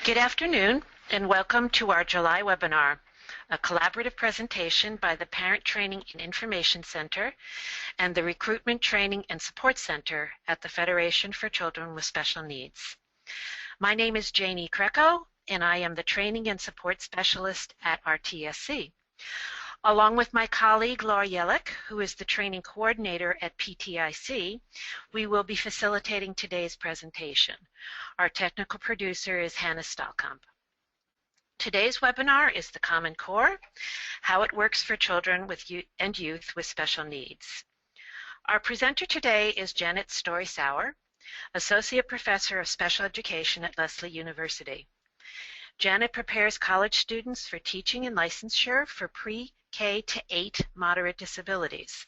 Good afternoon, and welcome to our July webinar, a collaborative presentation by the Parent Training and Information Center and the Recruitment Training and Support Center at the Federation for Children with Special Needs. My name is Janie Kreco, and I am the Training and Support Specialist at RTSC. Along with my colleague Laura Yellick, who is the Training Coordinator at PTIC, we will be facilitating today's presentation. Our technical producer is Hannah Stahlkamp. Today's webinar is the Common Core, how it works for children and youth with special needs. Our presenter today is Janet Story-Sauer, Associate Professor of Special Education at Lesley University. Janet prepares college students for teaching and licensure for pre-K to 8 moderate disabilities.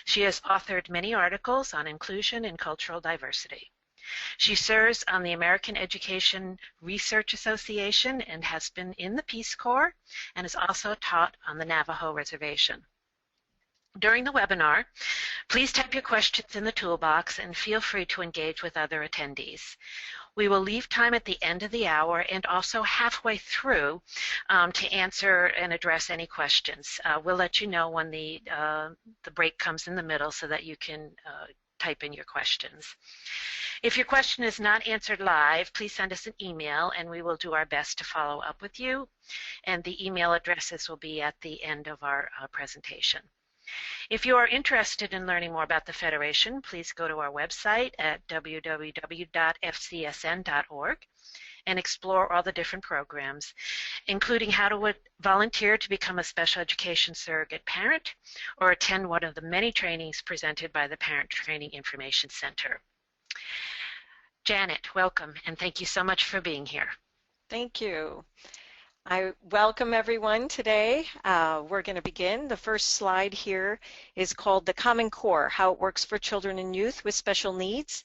She has authored many articles on inclusion and cultural diversity. She serves on the American Education Research Association and has been in the Peace Corps and has also taught on the Navajo Reservation. During the webinar, please type your questions in the toolbox and feel free to engage with other attendees. We will leave time at the end of the hour and also halfway through to answer and address any questions. We'll let you know when the break comes in the middle so that you can type in your questions. If your question is not answered live, please send us an email and we will do our best to follow up with you. And the email addresses will be at the end of our presentation. If you are interested in learning more about the Federation, please go to our website at www.fcsn.org and explore all the different programs, including how to volunteer to become a special education surrogate parent or attend one of the many trainings presented by the Parent Training Information Center. Janet, welcome, and thank you so much for being here. Thank you. I welcome everyone today. We're going to begin. The first slide here is called the Common Core, how it works for children and youth with special needs.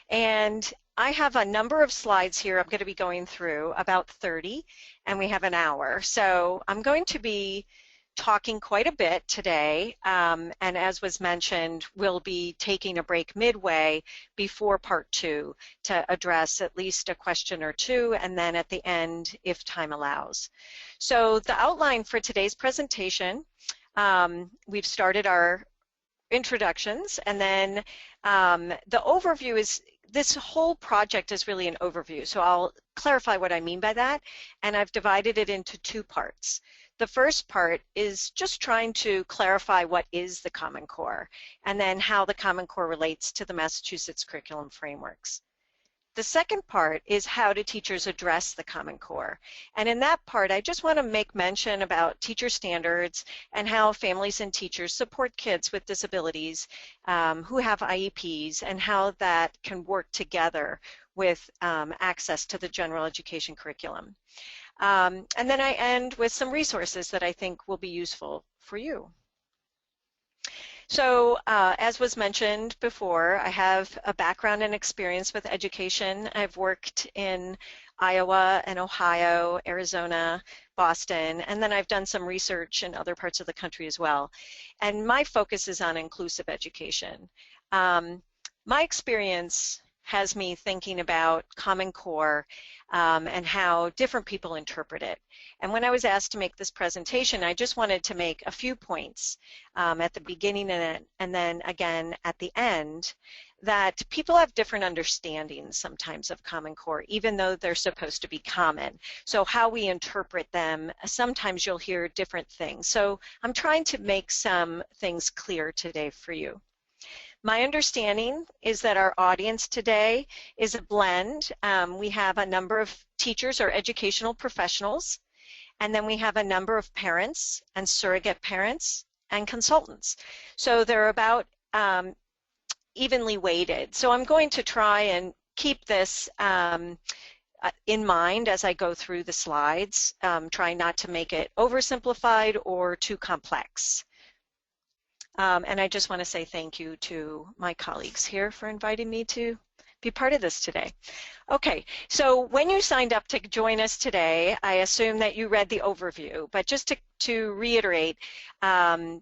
And I have a number of slides here I'm going to be going through, about 30, and we have an hour. So I'm going to be talking quite a bit today, and as was mentioned, we'll be taking a break midway before part 2 to address at least a question or two, and then at the end, if time allows. So the outline for today's presentation, we've started our introductions, and then the overview is, this whole project is really an overview, so I'll clarify what I mean by that, and I've divided it into 2 parts. The first part is just trying to clarify what is the Common Core and then how the Common Core relates to the Massachusetts curriculum frameworks. The second part is how do teachers address the Common Core, and in that part I just want to make mention about teacher standards and how families and teachers support kids with disabilities who have IEPs and how that can work together with access to the general education curriculum. And then I end with some resources that I think will be useful for you. So as was mentioned before, I have a background and experience with education. I've worked in Iowa and Ohio, Arizona, Boston, and then I've done some research in other parts of the country as well. And my focus is on inclusive education. My experience has me thinking about Common Core and how different people interpret it. And when I was asked to make this presentation, I just wanted to make a few points at the beginning and then again at the end, that people have different understandings sometimes of Common Core, even though they're supposed to be common. So how we interpret them, sometimes you'll hear different things. So I'm trying to make some things clear today for you. My understanding is that our audience today is a blend. We have a number of teachers or educational professionals, and then we have a number of parents and surrogate parents and consultants. So they're about evenly weighted. So I'm going to try and keep this in mind as I go through the slides, try not to make it oversimplified or too complex. And I just want to say thank you to my colleagues here for inviting me to be part of this today. Okay, so when you signed up to join us today, I assume that you read the overview, but just to reiterate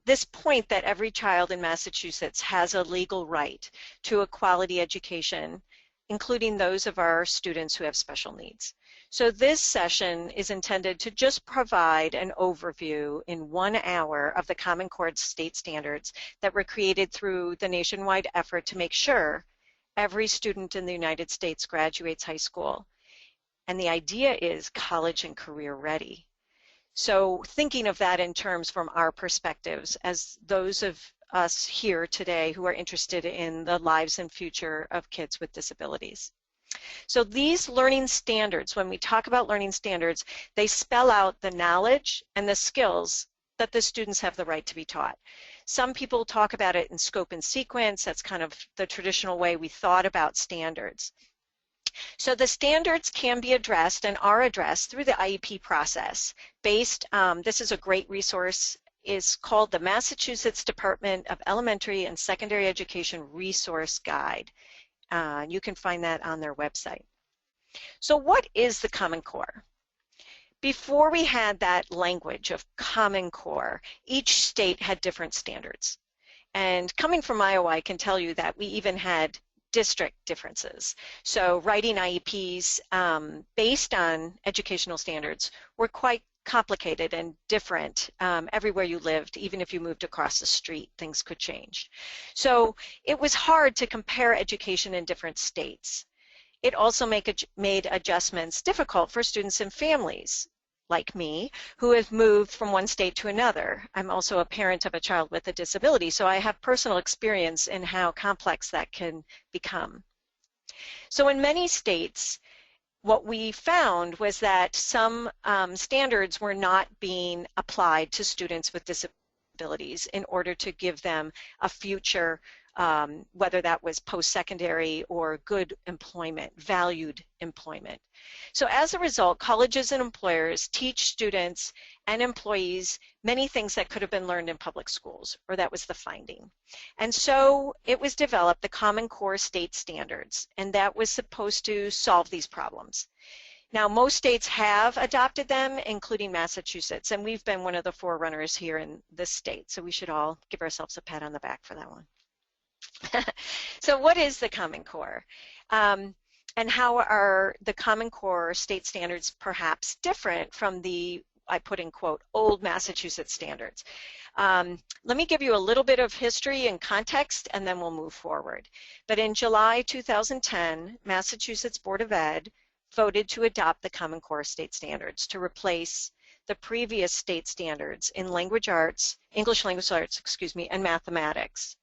this point that every child in Massachusetts has a legal right to a quality education including those of our students who have special needs. So this session is intended to just provide an overview in 1 hour of the Common Core state standards that were created through the nationwide effort to make sure every student in the United States graduates high school. And the idea is college and career ready. So thinking of that in terms from our perspectives as those of us here today who are interested in the lives and future of kids with disabilities. So these learning standards, when we talk about learning standards, they spell out the knowledge and the skills that the students have the right to be taught. Some people talk about it in scope and sequence. That's kind of the traditional way we thought about standards. So the standards can be addressed and are addressed through the IEP process. This is a great resource, is called the Massachusetts Department of Elementary and Secondary Education Resource Guide. You can find that on their website. So what is the Common Core? Before we had that language of Common Core, each state had different standards. And coming from Iowa, I can tell you that we even had district differences. So writing IEPs based on educational standards were quite complicated and different everywhere you lived. Even if you moved across the street, things could change. So it was hard to compare education in different states. It also made adjustments difficult for students and families like me who have moved from one state to another. I'm also a parent of a child with a disability, so I have personal experience in how complex that can become. So in many states, what we found was that some standards were not being applied to students with disabilities in order to give them a future, whether that was post-secondary or good employment, valued employment. So as a result, colleges and employers teach students and employees many things that could have been learned in public schools, or that was the finding. And so it was developed, the Common Core state standards, and that was supposed to solve these problems. Now, most states have adopted them, including Massachusetts, and we've been one of the forerunners here in this state, so we should all give ourselves a pat on the back for that one. So what is the Common Core? And how are the Common Core state standards perhaps different from the, I put in quote, old Massachusetts standards? Let me give you a little bit of history and context, and then we'll move forward. But in July 2010, Massachusetts Board of Ed voted to adopt the Common Core state standards to replace the previous state standards in language arts, English language arts, and mathematics.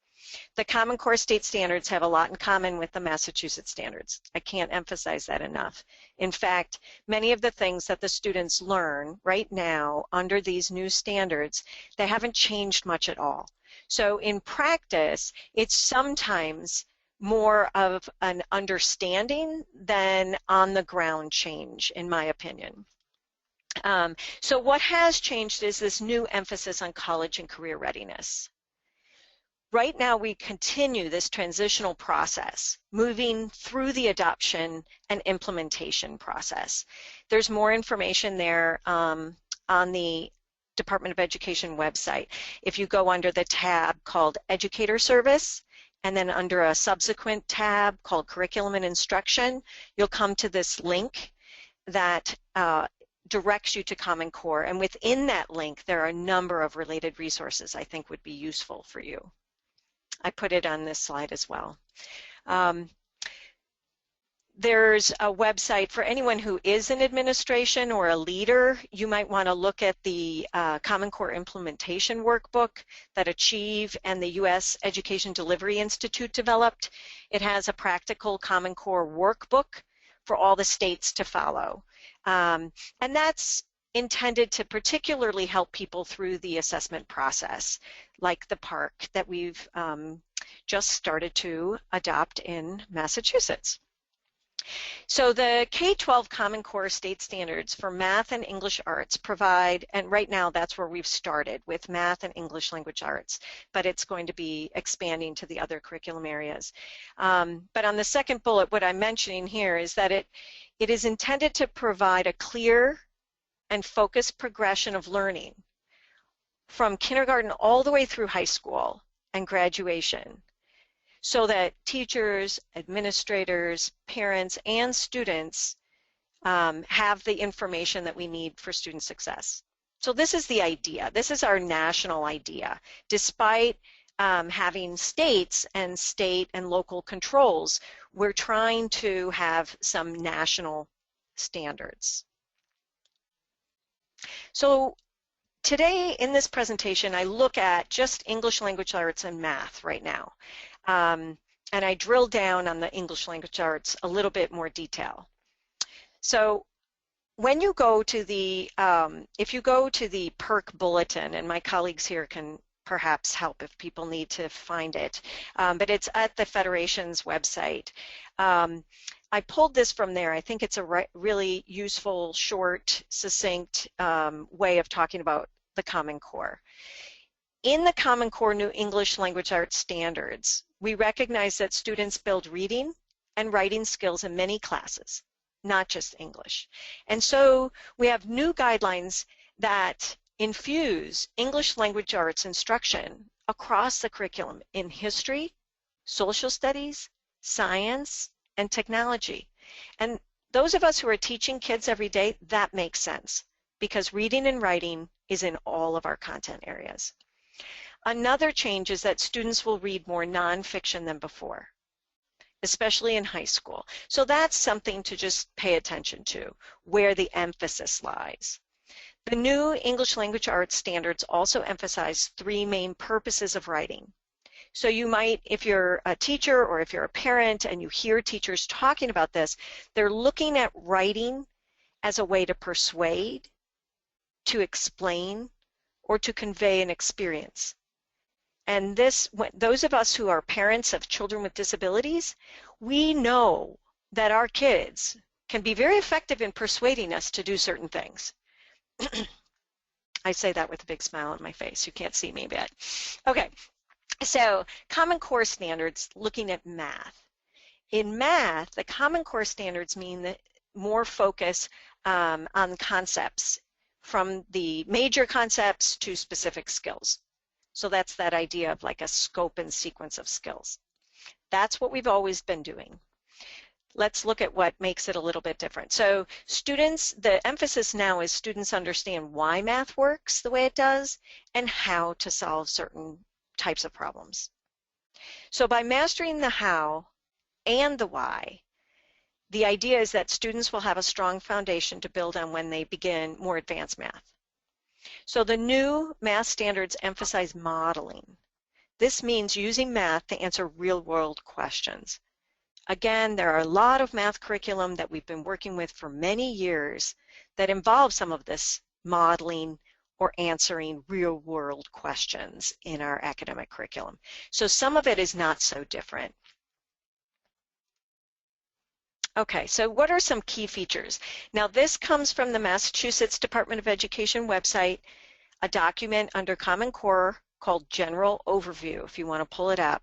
The Common Core state standards have a lot in common with the Massachusetts standards. I can't emphasize that enough. In fact, many of the things that the students learn right now under these new standards, they haven't changed much at all. So in practice, it's sometimes more of an understanding than on-the-ground change, in my opinion. So what has changed is this new emphasis on college and career readiness. Right now, we continue this transitional process, moving through the adoption and implementation process. There's more information there on the Department of Education website. If you go under the tab called Educator Service, and then under a subsequent tab called Curriculum and Instruction, you'll come to this link that directs you to Common Core. And within that link, there are a number of related resources I think would be useful for you. I put it on this slide as well. There's a website for anyone who is in administration or a leader. You might want to look at the Common Core Implementation Workbook that Achieve and the U.S. Education Delivery Institute developed. It has a practical Common Core workbook for all the states to follow. And that's intended to particularly help people through the assessment process, like the PARC that we've just started to adopt in Massachusetts. So the K-12 Common Core state standards for math and English arts provide, and right now that's where we've started with math and English language arts, but it's going to be expanding to the other curriculum areas. But on the second bullet, what I'm mentioning here is that it is intended to provide a clear and focused progression of learning from kindergarten all the way through high school and graduation. so that teachers, administrators, parents, and students have the information that we need for student success. So this is the idea. This is our national idea. Despite having states and local controls, we're trying to have some national standards. So today in this presentation, I look at just English language arts and math right now. And I drill down on the English language arts a little bit more detail. So when you go to the, if you go to the PERC bulletin, and my colleagues here can perhaps help if people need to find it, but it's at the Federation's website. I pulled this from there. I think it's a really useful, short, succinct way of talking about the Common Core. In the Common Core New English Language Arts Standards, we recognize that students build reading and writing skills in many classes, not just English. And so we have new guidelines that infuse English language arts instruction across the curriculum in history, social studies, science, and technology. And those of us who are teaching kids every day, that makes sense because reading and writing is in all of our content areas. Another change is that students will read more nonfiction than before, especially in high school. So that's something to just pay attention to, where the emphasis lies. The new English language arts standards also emphasize three main purposes of writing. So you might, if you're a teacher or if you're a parent and you hear teachers talking about this, they're looking at writing as a way to persuade, to explain, or to convey an experience. And this, those of us who are parents of children with disabilities, we know that our kids can be very effective in persuading us to do certain things. I say that with a big smile on my face. You can't see me yet. Okay, so Common Core standards, looking at math. In math, the Common Core standards mean that more focus on concepts, from the major concepts to specific skills. So that's that idea of like a scope and sequence of skills. That's what we've always been doing. Let's look at what makes it a little bit different. So students, the emphasis now is students understand why math works the way it does and how to solve certain types of problems. So by mastering the how and the why, the idea is that students will have a strong foundation to build on when they begin more advanced math. So the new math standards emphasize modeling. This means using math to answer real-world questions. Again, there are a lot of math curriculum that we've been working with for many years that involve some of this modeling or answering real-world questions in our academic curriculum. So some of it is not so different. Okay, so what are some key features? Now this comes from the Massachusetts Department of Education website, a document under Common Core called General Overview, if you want to pull it up.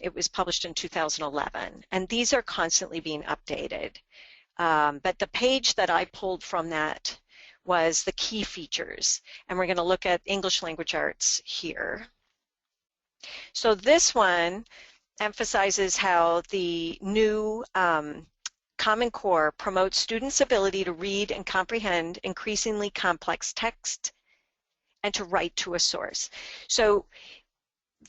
It was published in 2011, and these are constantly being updated. But the page that I pulled from that was the key features, and we're going to look at English language arts here. So this one emphasizes how the new Common Core promotes students' ability to read and comprehend increasingly complex text and to write to a source. So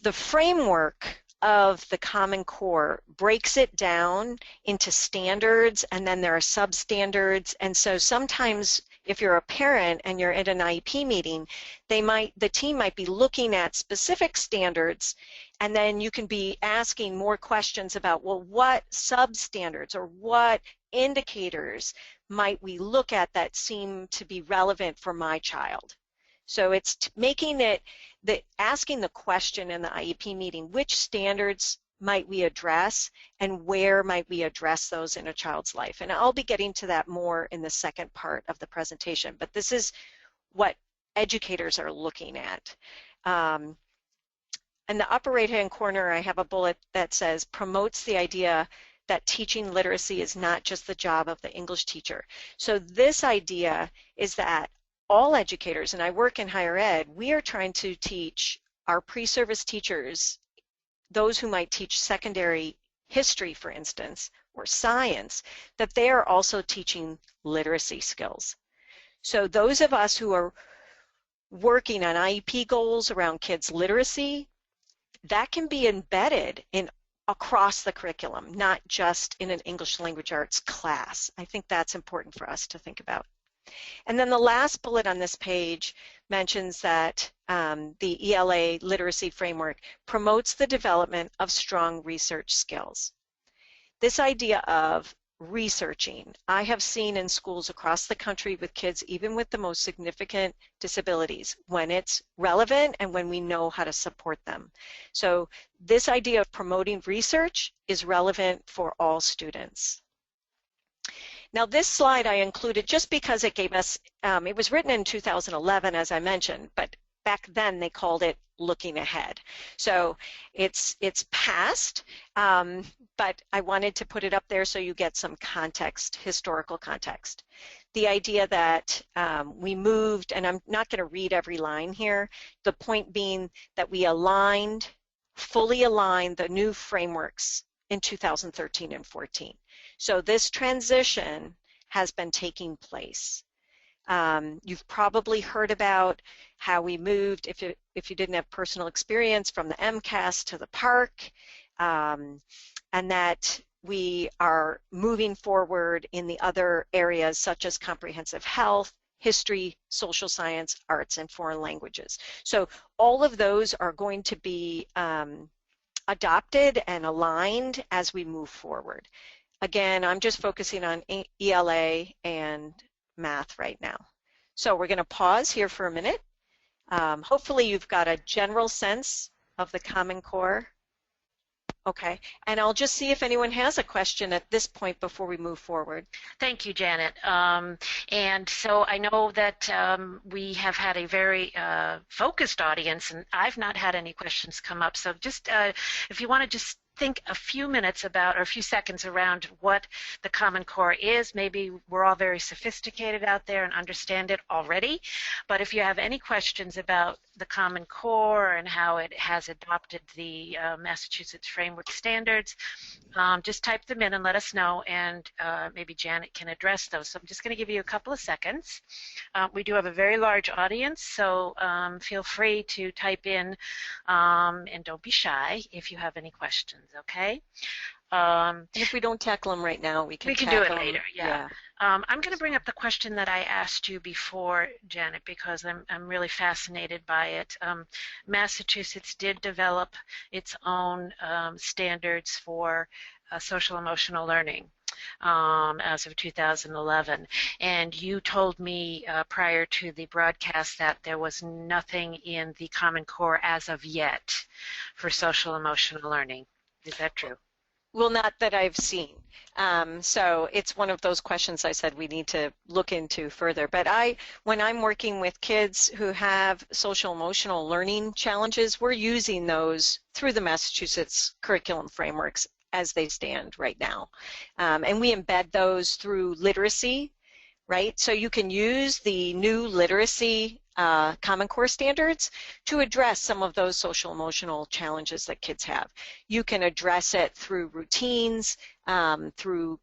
the framework of the Common Core breaks it down into standards, and then there are substandards, and so sometimes if you're a parent and you're at an IEP meeting, the team might be looking at specific standards, and then you can be asking more questions about, well, what substandards or what indicators might we look at that seem to be relevant for my child? So it's making it, asking the question in the IEP meeting, which standards might we address and where might we address those in a child's life? And I'll be getting to that more in the second part of the presentation, but this is what educators are looking at. In the upper right-hand corner, I have a bullet that says, promotes the idea that teaching literacy is not just the job of the English teacher. So this idea is that all educators, and I work in higher ed, we are trying to teach our pre-service teachers those who might teach secondary history, for instance, or science, that they are also teaching literacy skills. So those of us who are working on IEP goals around kids' literacy, that can be embedded in across the curriculum, not just in an English language arts class. I think that's important for us to think about. And then the last bullet on this page mentions that the ELA literacy framework promotes the development of strong research skills. This idea of researching, I have seen in schools across the country with kids, even with the most significant disabilities, when it's relevant and when we know how to support them. So this idea of promoting research is relevant for all students. Now this slide I included just because it gave us, it was written in 2011 as I mentioned, but back then they called it looking ahead. So it's past, but I wanted to put it up there so you get some context, historical context. The idea that we moved, and I'm not going to read every line here, the point being that we aligned, fully aligned the new frameworks in 2013 and 14. So this transition has been taking place. You've probably heard about how we moved, if you didn't have personal experience, from the MCAS to the PARC, and that we are moving forward in the other areas such as comprehensive health, history, social science, arts, and foreign languages. So all of those are going to be adopted and aligned as we move forward. Again, I'm just focusing on ELA and math right now. So we're going to pause here for a minute. Hopefully you've got a general sense of the Common Core. Okay, and I'll just see if anyone has a question at this point before we move forward. Thank you, Janet. And so I know that we have had a very focused audience, and I've not had any questions come up. So just if you want to just think a few minutes about, or a few seconds around what the Common Core is. Maybe we're all very sophisticated out there and understand it already, but if you have any questions about the Common Core and how it has adopted the Massachusetts framework standards, just type them in and let us know, and maybe Janet can address those. So I'm just going to give you a couple of seconds. We do have a very large audience, so feel free to type in, and don't be shy if you have any questions, okay? If we don't tackle them right now, we can do it later, yeah. I'm going to bring up the question that I asked you before, Janet, because I'm really fascinated by it. Massachusetts did develop its own standards for social emotional learning as of 2011, and you told me prior to the broadcast that there was nothing in the Common Core as of yet for social emotional learning. Is that true? Well, not that I've seen. So it's one of those questions I said we need to look into further. But when I'm working with kids who have social emotional learning challenges, we're using those through the Massachusetts curriculum frameworks as they stand right now. And we embed those through literacy, right? So you can use the new literacy Common Core standards to address some of those social emotional challenges that kids have. You can address it through routines, through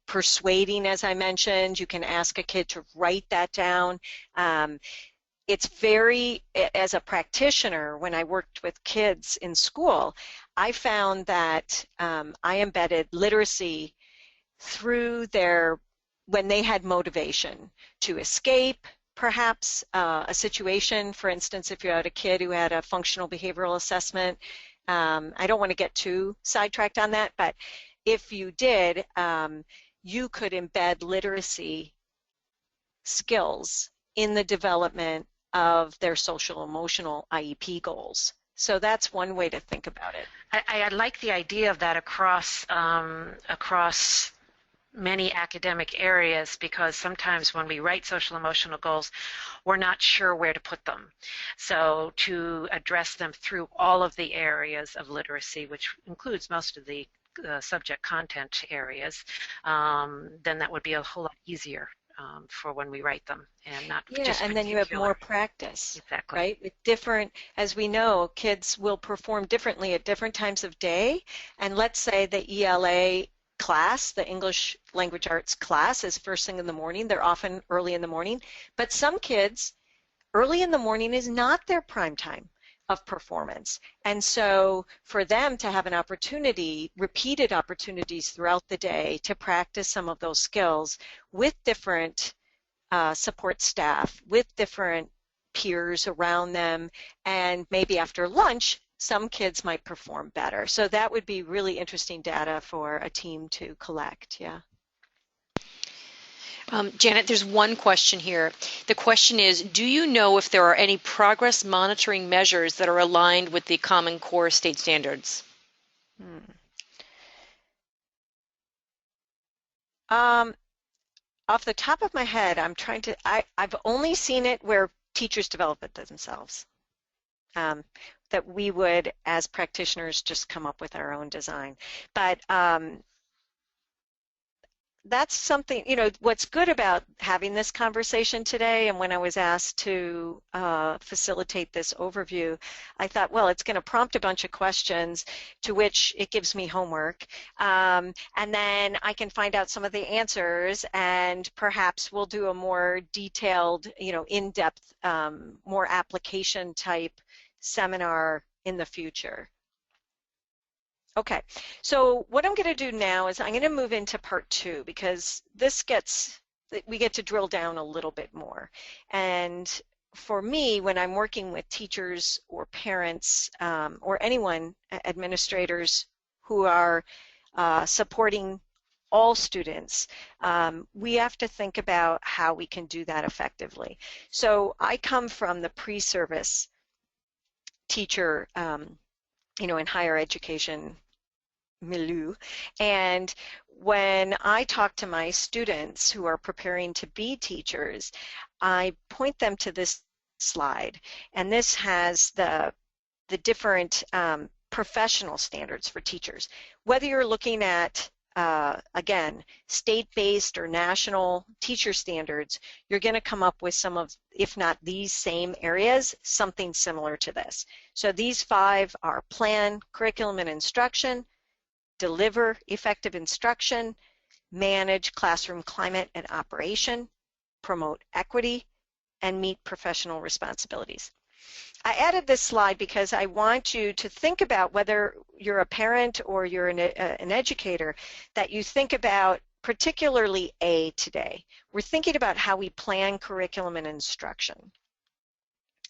persuading, as I mentioned. You can ask a kid to write that down. It's very, as a practitioner, when I worked with kids in school, I found that I embedded literacy through when they had motivation to escape, perhaps a situation. For instance, if you had a kid who had a functional behavioral assessment, I don't want to get too sidetracked on that, but if you did, you could embed literacy skills in the development of their social emotional IEP goals. So that's one way to think about it. I like the idea of that across many academic areas, because sometimes when we write social emotional goals, we're not sure where to put them. So to address them through all of the areas of literacy, which includes most of the subject content areas, then that would be a whole lot easier for when we write them, and not Yeah, just and then you have more practice, Exactly. right? With different, as we know, kids will perform differently at different times of day. And let's say the ELA class, the English Language Arts class, is first thing in the morning. They're often early in the morning. But some kids, early in the morning is not their prime time of performance. And so for them to have an opportunity, repeated opportunities throughout the day to practice some of those skills with different support staff, with different peers around them, and maybe after lunch, some kids might perform better. So that would be really interesting data for a team to collect, yeah. Janet, there's one question here. The question is, do you know if there are any progress monitoring measures that are aligned with the Common Core state standards? Off the top of my head, I've only seen it where teachers develop it themselves. That we would, as practitioners, just come up with our own design. But that's something, you know, what's good about having this conversation today, and when I was asked to facilitate this overview, I thought, well, it's going to prompt a bunch of questions to which it gives me homework, and then I can find out some of the answers, and perhaps we'll do a more detailed, you know, in-depth, more application type seminar in the future. Okay, so what I'm going to do now is I'm going to move into part 2, because we get to drill down a little bit more. And for me, when I'm working with teachers or parents or anyone, administrators who are supporting all students, we have to think about how we can do that effectively. So I come from the pre-service teacher, you know, in higher education milieu, and when I talk to my students who are preparing to be teachers, I point them to this slide, and this has the different professional standards for teachers. Whether you're looking at again, state-based or national teacher standards, you're going to come up with some of, if not these same areas, something similar to this. So these 5 are plan, curriculum and instruction, deliver effective instruction, manage classroom climate and operation, promote equity, and meet professional responsibilities. I added this slide because I want you to think about, whether you're a parent or you're an educator, that you think about particularly A today. We're thinking about how we plan curriculum and instruction.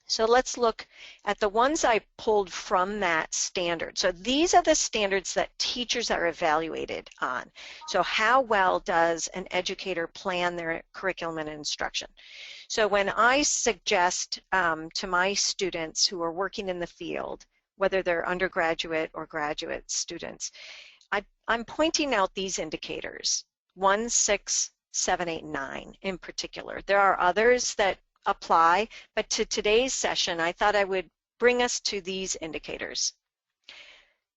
So let's look at the ones I pulled from that standard. So these are the standards that teachers are evaluated on. So how well does an educator plan their curriculum and instruction? So when I suggest to my students who are working in the field, whether they're undergraduate or graduate students, I'm pointing out these indicators, 1, 6, 7, 8, 9 in particular. There are others that apply, but to today's session, I thought I would bring us to these indicators.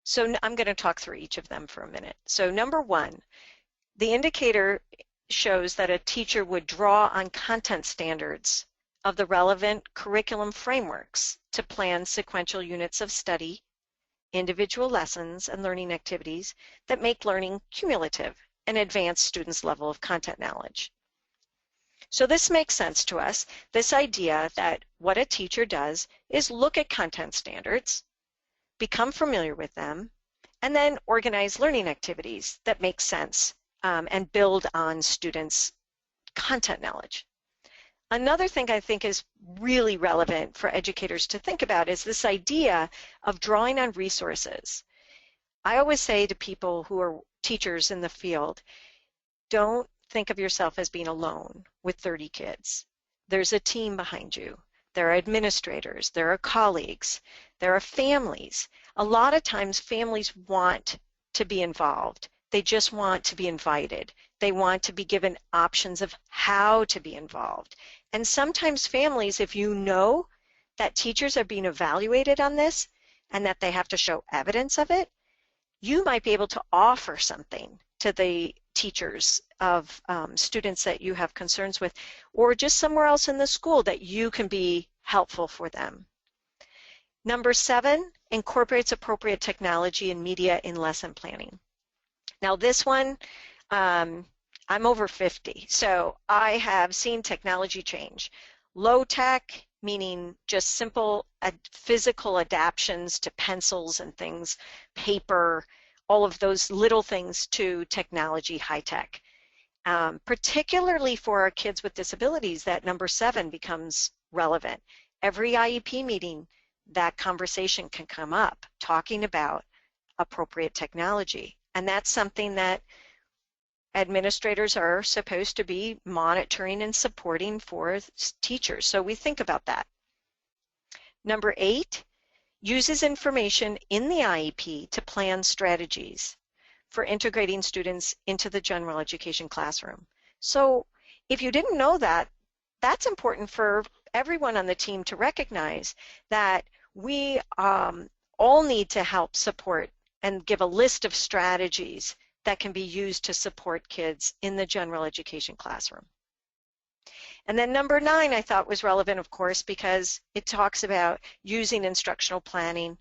So I'm going to talk through each of them for a minute. So number 1, the indicator shows that a teacher would draw on content standards of the relevant curriculum frameworks to plan sequential units of study, individual lessons, and learning activities that make learning cumulative and advance students' level of content knowledge. So this makes sense to us, this idea that what a teacher does is look at content standards, become familiar with them, and then organize learning activities that make sense and build on students' content knowledge. Another thing I think is really relevant for educators to think about is this idea of drawing on resources. I always say to people who are teachers in the field, don't think of yourself as being alone with 30 kids. There's a team behind you. There are administrators, there are colleagues, there are families. A lot of times families want to be involved. They just want to be invited. They want to be given options of how to be involved. And sometimes families, if you know that teachers are being evaluated on this and that they have to show evidence of it, you might be able to offer something to the teachers of students that you have concerns with, or just somewhere else in the school that you can be helpful for them. Number 7, incorporates appropriate technology and media in lesson planning. Now this one, I'm over 50, so I have seen technology change. Low tech, meaning just simple physical adaptations to pencils and things, paper, all of those little things, to technology, high tech. Particularly for our kids with disabilities, that number 7 becomes relevant. Every IEP meeting, that conversation can come up, talking about appropriate technology. And that's something that administrators are supposed to be monitoring and supporting for teachers. So we think about that. Number 8, uses information in the IEP to plan strategies for integrating students into the general education classroom. So if you didn't know that, that's important for everyone on the team to recognize that we all need to help support and give a list of strategies that can be used to support kids in the general education classroom. And then number 9 I thought was relevant, of course, because it talks about using instructional planning,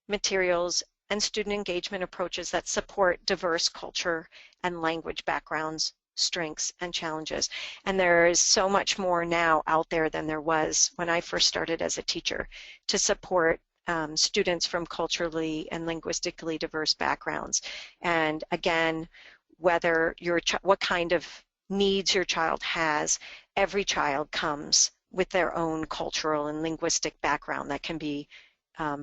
materials, and student engagement approaches that support diverse culture and language backgrounds, strengths, and challenges. And there is so much more now out there than there was when I first started as a teacher to support students from culturally and linguistically diverse backgrounds. And again, whether what kind of needs your child has, every child comes with their own cultural and linguistic background that can be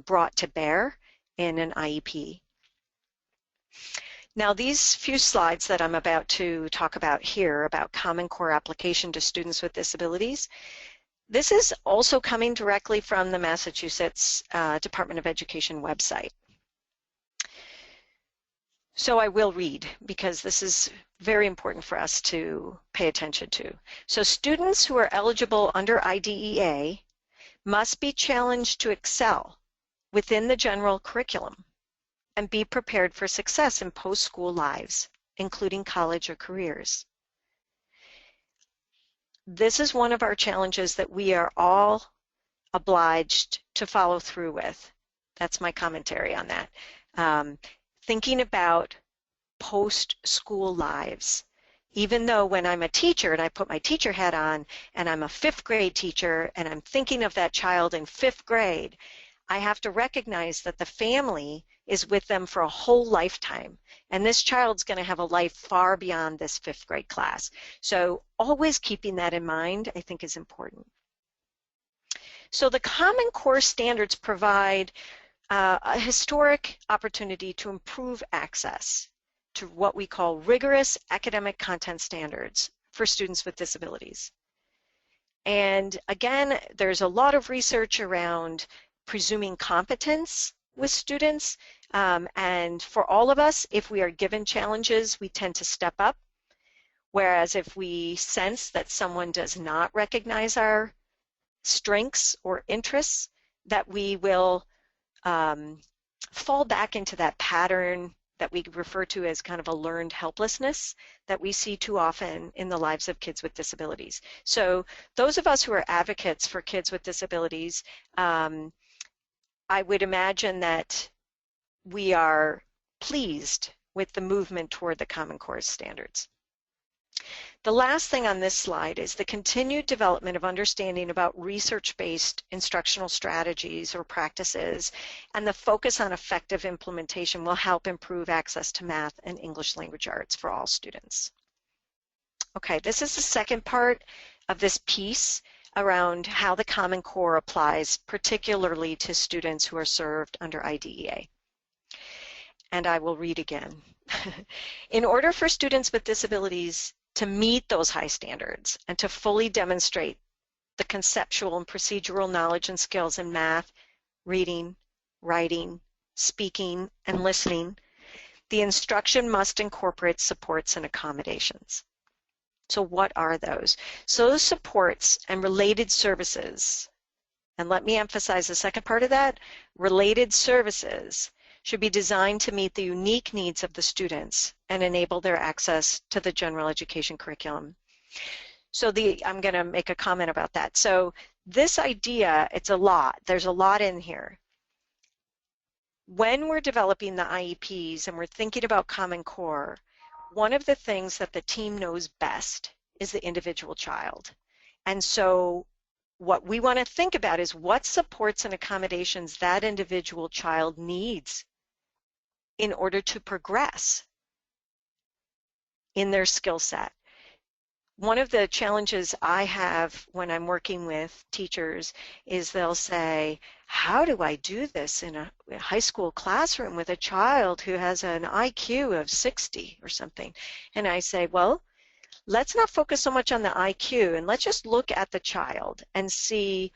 brought to bear in an IEP. Now these few slides that I'm about to talk about here about Common Core application to students with disabilities, this is also coming directly from the Massachusetts Department of Education website. So I will read, because this is very important for us to pay attention to. So students who are eligible under IDEA must be challenged to excel within the general curriculum and be prepared for success in post-school lives, including college or careers. This is one of our challenges that we are all obliged to follow through with. That's my commentary on that. Thinking about post-school lives. Even though when I'm a teacher and I put my teacher hat on and I'm a 5th grade teacher and I'm thinking of that child in 5th grade, I have to recognize that the family is with them for a whole lifetime. And this child's going to have a life far beyond this 5th grade class. So always keeping that in mind, I think, is important. So the Common Core standards provide a historic opportunity to improve access to what we call rigorous academic content standards for students with disabilities. And again, there's a lot of research around presuming competence with students, and for all of us, if we are given challenges, we tend to step up, whereas if we sense that someone does not recognize our strengths or interests, that we will fall back into that pattern that we refer to as kind of a learned helplessness that we see too often in the lives of kids with disabilities. So those of us who are advocates for kids with disabilities, I would imagine that we are pleased with the movement toward the Common Core standards. The last thing on this slide is the continued development of understanding about research-based instructional strategies or practices, and the focus on effective implementation will help improve access to math and English language arts for all students. Okay, this is the second part of this piece around how the Common Core applies particularly to students who are served under IDEA. And I will read again. In order for students with disabilities to meet those high standards and to fully demonstrate the conceptual and procedural knowledge and skills in math, reading, writing, speaking, and listening, the instruction must incorporate supports and accommodations. So what are those? So those supports and related services, and let me emphasize the second part of that, related services should be designed to meet the unique needs of the students and enable their access to the general education curriculum. So I'm going to make a comment about that. So this idea, it's a lot. There's a lot in here. When we're developing the IEPs and we're thinking about Common Core, one of the things that the team knows best is the individual child. And so what we want to think about is what supports and accommodations that individual child needs in order to progress in their skill set. One of the challenges I have when I'm working with teachers is they'll say, how do I do this in a high school classroom with a child who has an IQ of 60 or something? And I say, well, let's not focus so much on the IQ and let's just look at the child and see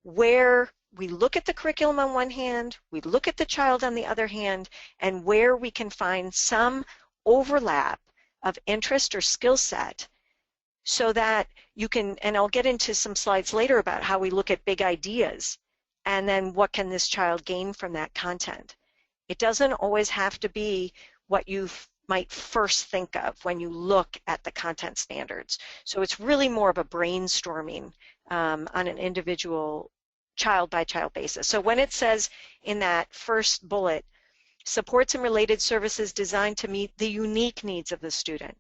where we look at the curriculum on one hand, we look at the child on the other hand, and where we can find some overlap of interest or skill set, so that you can, and I'll get into some slides later about how we look at big ideas and then what can this child gain from that content. It doesn't always have to be what you might first think of when you look at the content standards. So it's really more of a brainstorming on an individual child-by-child basis. So when it says in that first bullet, supports and related services designed to meet the unique needs of the student,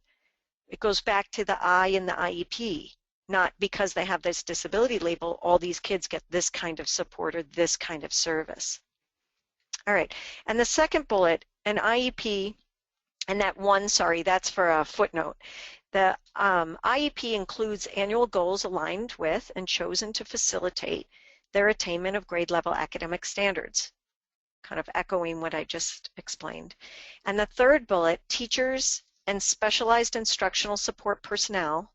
it goes back to the I in the IEP, not because they have this disability label, all these kids get this kind of support or this kind of service. All right, and the second bullet, an IEP, and that one, sorry, that's for a footnote. The IEP includes annual goals aligned with and chosen to facilitate their attainment of grade level academic standards, kind of echoing what I just explained. And the third bullet, teachers and specialized instructional support personnel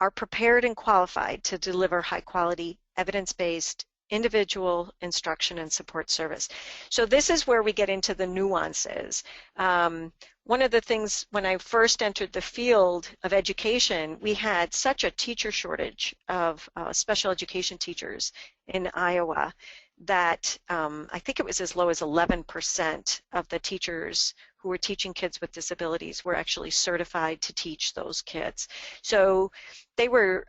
are prepared and qualified to deliver high quality, evidence-based, individual instruction and support service. So this is where we get into the nuances. One of the things when I first entered the field of education, we had such a teacher shortage of special education teachers in Iowa that I think it was as low as 11% of the teachers who were teaching kids with disabilities were actually certified to teach those kids. So they were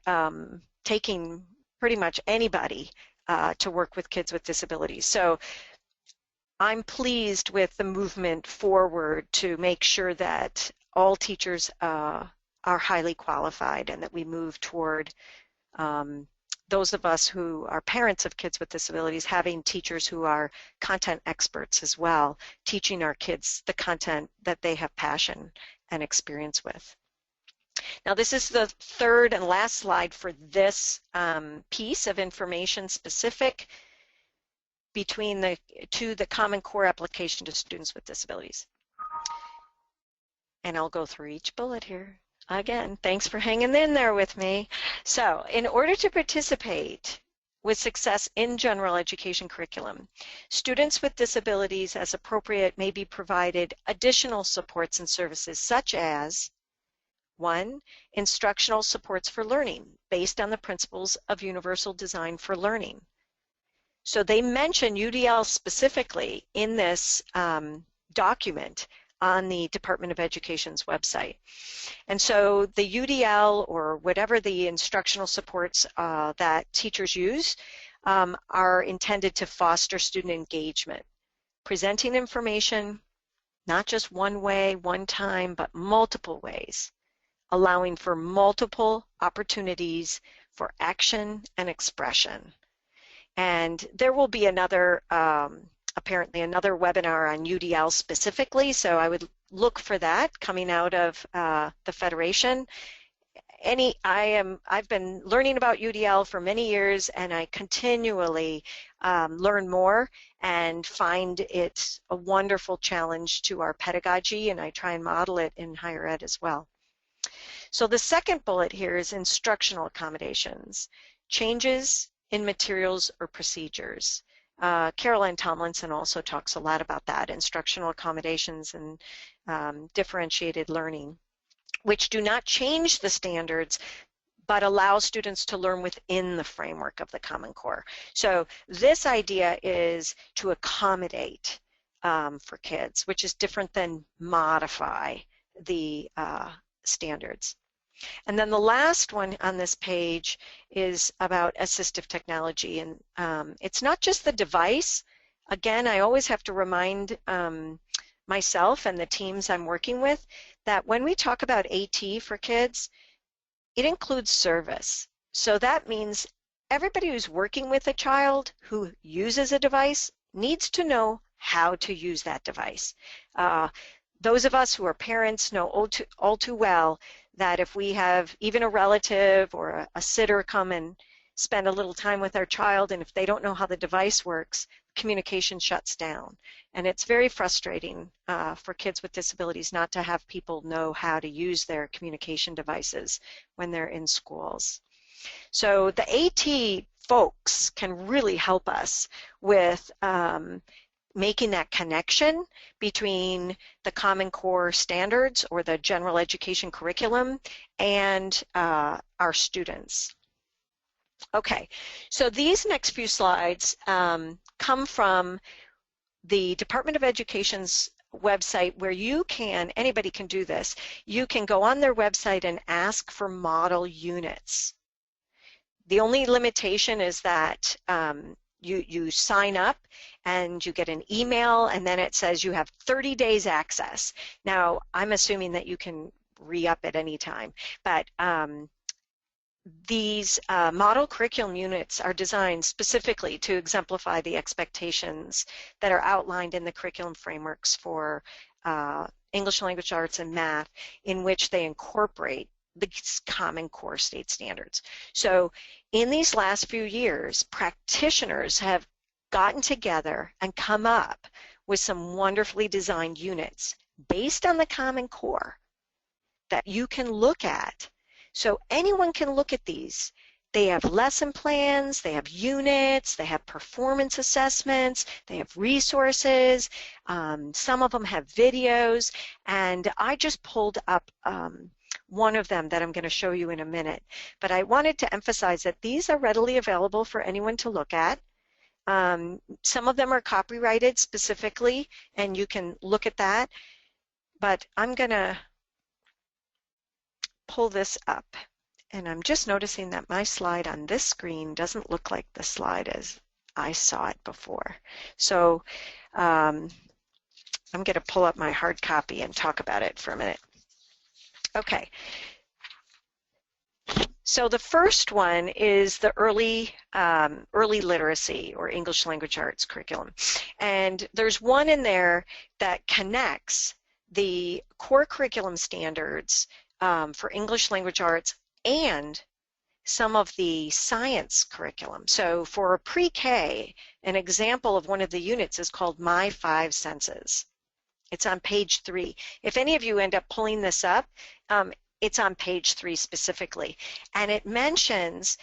taking pretty much anybody to work with kids with disabilities. So I'm pleased with the movement forward to make sure that all teachers are highly qualified and that we move toward those of us who are parents of kids with disabilities having teachers who are content experts as well, teaching our kids the content that they have passion and experience with. Now this is the third and last slide for this piece of information specific between the Common Core application to students with disabilities. And I'll go through each bullet here. Again, thanks for hanging in there with me. So, in order to participate with success in general education curriculum, students with disabilities as appropriate may be provided additional supports and services such as 1. Instructional supports for learning based on the principles of universal design for learning. So they mention UDL specifically in this document on the Department of Education's website. And so the UDL or whatever the instructional supports that teachers use are intended to foster student engagement, presenting information not just one way, one time, but multiple ways, allowing for multiple opportunities for action and expression. And there will be another apparently another webinar on UDL specifically, so I would look for that coming out of the Federation. I've been learning about UDL for many years, and I continually learn more and find it a wonderful challenge to our pedagogy, and I try and model it in higher ed as well. So the second bullet here is instructional accommodations, changes in materials or procedures. Caroline Tomlinson also talks a lot about that, instructional accommodations and differentiated learning, which do not change the standards, but allow students to learn within the framework of the Common Core. So this idea is to accommodate for kids, which is different than modify the standards. And then the last one on this page is about assistive technology. And it's not just the device. Again, I always have to remind myself and the teams I'm working with that when we talk about AT for kids, it includes service. So that means everybody who's working with a child who uses a device needs to know how to use that device. Those of us who are parents know all too well that if we have even a relative or a sitter come and spend a little time with our child, and if they don't know how the device works, communication shuts down. And it's very frustrating for kids with disabilities not to have people know how to use their communication devices when they're in schools. So the AT folks can really help us with making that connection between the Common Core standards or the general education curriculum and our students. Okay, so these next few slides come from the Department of Education's website where you can, anybody can do this, you can go on their website and ask for model units. The only limitation is that you sign up and you get an email and then it says you have 30 days access. Now, I'm assuming that you can re-up at any time, but these model curriculum units are designed specifically to exemplify the expectations that are outlined in the curriculum frameworks for English language arts and math, in which they incorporate the Common Core state standards. So in these last few years, practitioners have gotten together and come up with some wonderfully designed units based on the Common Core that you can look at. So anyone can look at these. They have lesson plans, they have units, they have performance assessments, they have resources, some of them have videos, and I just pulled up one of them that I'm going to show you in a minute. But I wanted to emphasize that these are readily available for anyone to look at. Some of them are copyrighted specifically, and you can look at that. But I'm going to pull this up, and I'm just noticing that my slide on this screen doesn't look like the slide as I saw it before. So I'm going to pull up my hard copy and talk about it for a minute. Okay, so the first one is the early literacy or English language arts curriculum. And there's one in there that connects the core curriculum standards for English language arts and some of the science curriculum. So for a pre-K, an example of one of the units is called My Five Senses. It's on page 3. If any of you end up pulling this up, it's on page 3 specifically. And it mentions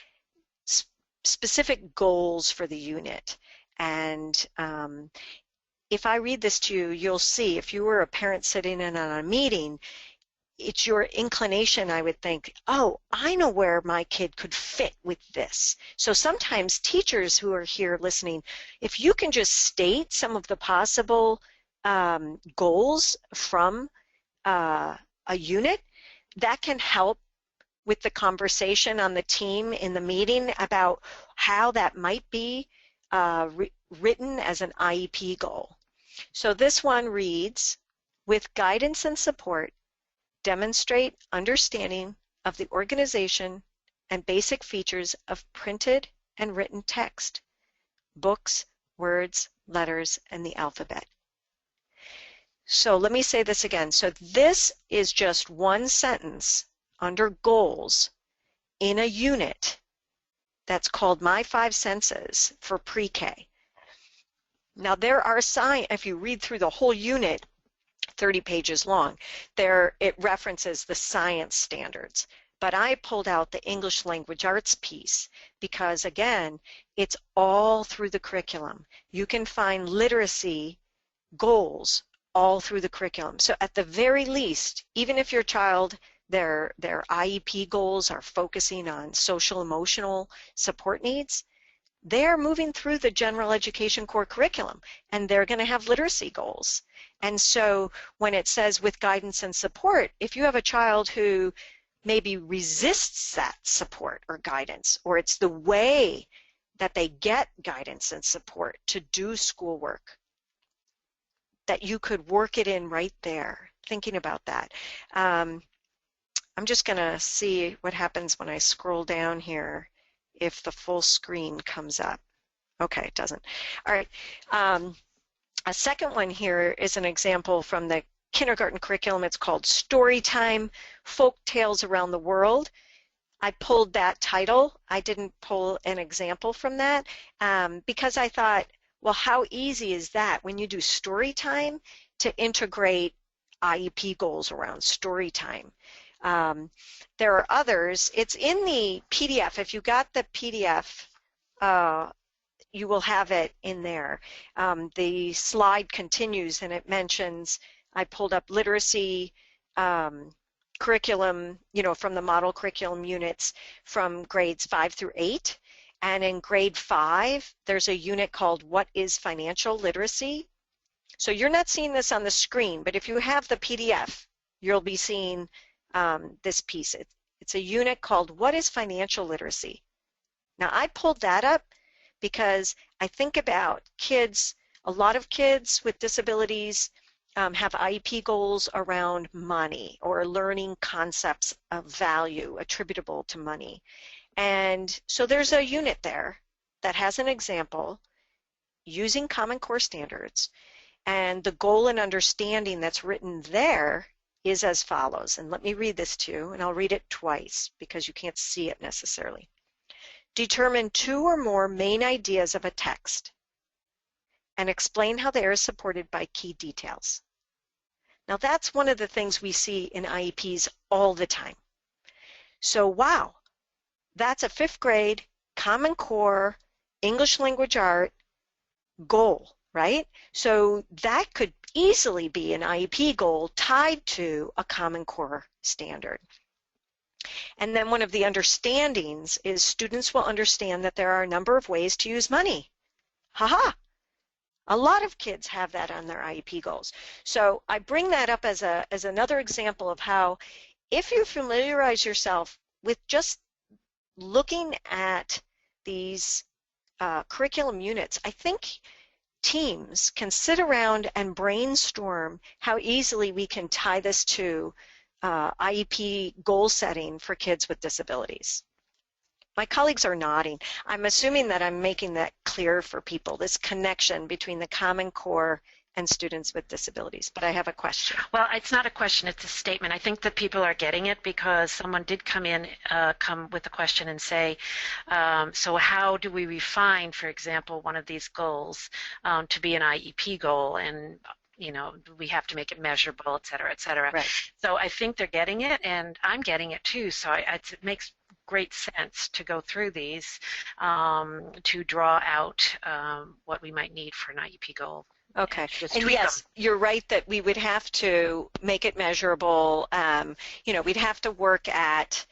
specific goals for the unit. And if I read this to you, you'll see, if you were a parent sitting in on a meeting, it's your inclination, I would think, oh, I know where my kid could fit with this. So sometimes teachers who are here listening, if you can just state some of the possible goals from a unit, that can help with the conversation on the team in the meeting about how that might be written as an IEP goal. So this one reads, with guidance and support, demonstrate understanding of the organization and basic features of printed and written text, books, words, letters, and the alphabet. So let me say this again. So this is just one sentence under goals in a unit that's called My Five Senses for pre-K. Now there are if you read through the whole unit, 30 pages long, there it references the science standards. But I pulled out the English language arts piece because, again, it's all through the curriculum. You can find literacy goals all through the curriculum. So at the very least, even if your child, their IEP goals are focusing on social emotional support needs, they're moving through the general education core curriculum, and they're going to have literacy goals. And so when it says with guidance and support, if you have a child who maybe resists that support or guidance, or it's the way that they get guidance and support to do schoolwork, that you could work it in right there, thinking about that. I'm just going to see what happens when I scroll down here, if the full screen comes up. Okay, it doesn't. All right. A second one here is an example from the kindergarten curriculum. It's called Storytime, Folk Tales Around the World. I pulled that title. I didn't pull an example from that because I thought, well, how easy is that when you do story time to integrate IEP goals around story time? There are others. It's in the PDF. If you got the PDF, you will have it in there. The slide continues and it mentions, I pulled up literacy curriculum, from the model curriculum units from grades 5 through 8. And in grade 5, there's a unit called What is Financial Literacy? So you're not seeing this on the screen, but if you have the PDF, you'll be seeing this piece. It's a unit called What is Financial Literacy? Now I pulled that up because I think about kids, a lot of kids with disabilities have IEP goals around money or learning concepts of value attributable to money. And so there's a unit there that has an example using Common Core standards, and the goal and understanding that's written there is as follows. And let me read this to you, and I'll read it twice because you can't see it necessarily. Determine 2 or more main ideas of a text and explain how they are supported by key details. Now that's one of the things we see in IEPs all the time. So wow, that's a 5th grade Common Core English Language Art goal, right? So that could easily be an IEP goal tied to a Common Core standard. And then one of the understandings is students will understand that there are a number of ways to use money. Haha! A lot of kids have that on their IEP goals. So I bring that up as another example of how if you familiarize yourself with just looking at these curriculum units, I think teams can sit around and brainstorm how easily we can tie this to IEP goal setting for kids with disabilities. My colleagues are nodding. I'm assuming that I'm making that clear for people, this connection between the Common Core and students with disabilities. But I have a question. Well, it's not a question, it's a statement. I think that people are getting it because someone did come with a question and say, so how do we refine, for example, one of these goals to be an IEP goal? And we have to make it measurable, et cetera, et cetera. Right. So I think they're getting it, and I'm getting it too. So it makes great sense to go through these to draw out what we might need for an IEP goal. Okay, and yes, you're right that we would have to make it measurable. We'd have to work at